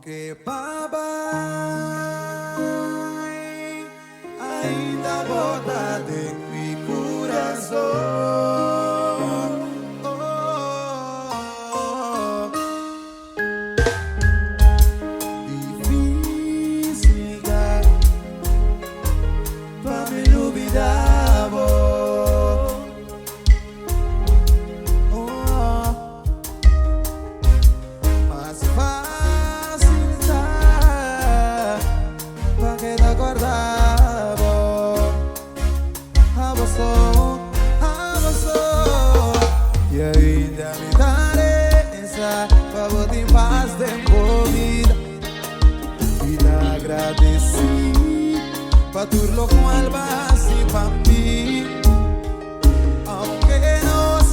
Aunque papai ainda bota em mi coração. Oh, difícil pra me olvidar, mas fácil pra que te acordava. E ainda me interessa pra botar em paz de vida. E te agradeci pra tudo lo cual vas y pa' mí. Aunque nos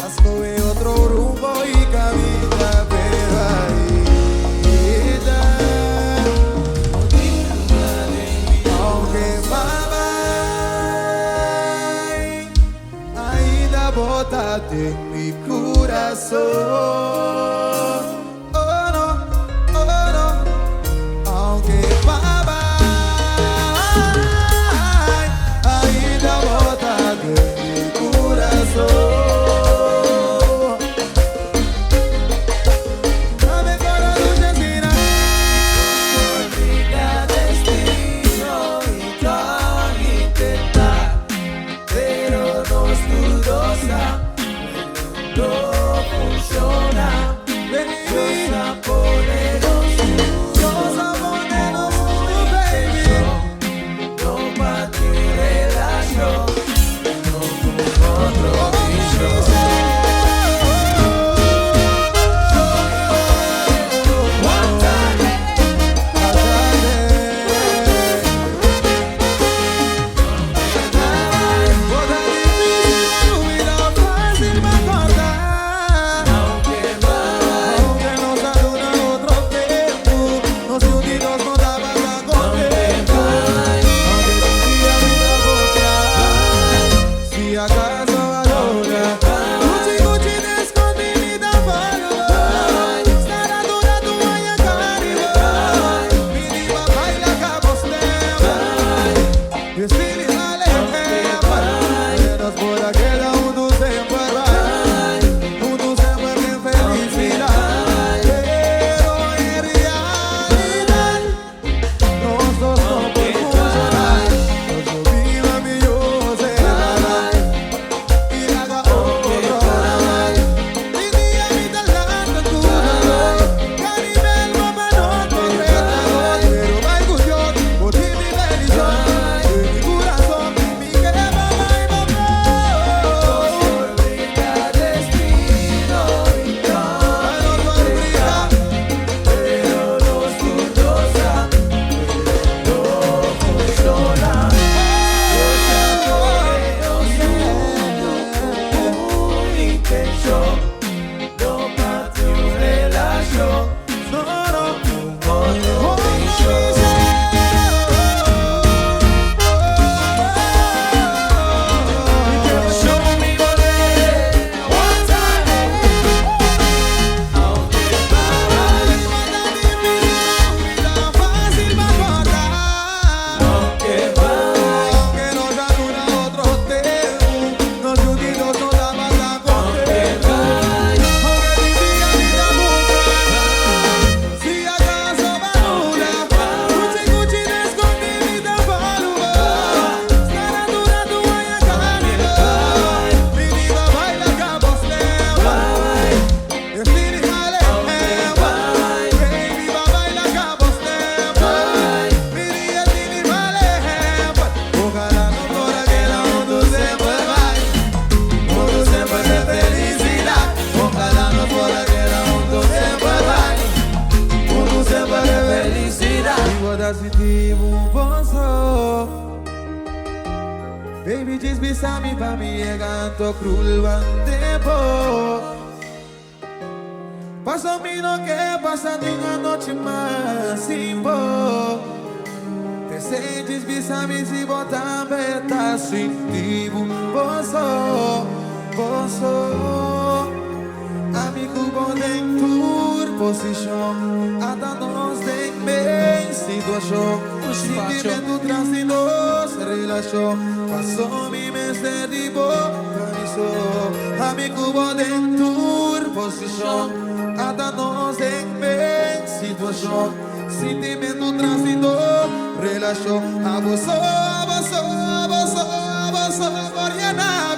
escoge otro rumbo y camina, pero ainda, aunque papai ainda botaste en mi corazón. Oh no, aunque papai ainda botaste en mi corazón. Dame para lucha espina, Olvida destino y todo intentar, pero no es dudosa, no funciona. Cosa poderoso, cosa poderoso, baby. no pa' ti relación, no con otro bicho. Baby, just beside me, pa' mi llegando cruel tempo. Passa no que passa uma noite mais simple. Te sentes beside me se botar beta sentivo posso amigo bom em tour position. Até nós situação. Sentimento transitoso, relação. Passou me mestre de boa, amigo, vou dentro, posição. Até nós em bem, situação. Sentimento transitoso, relação. Abusou, abusou, abusou, abusou, por llenar.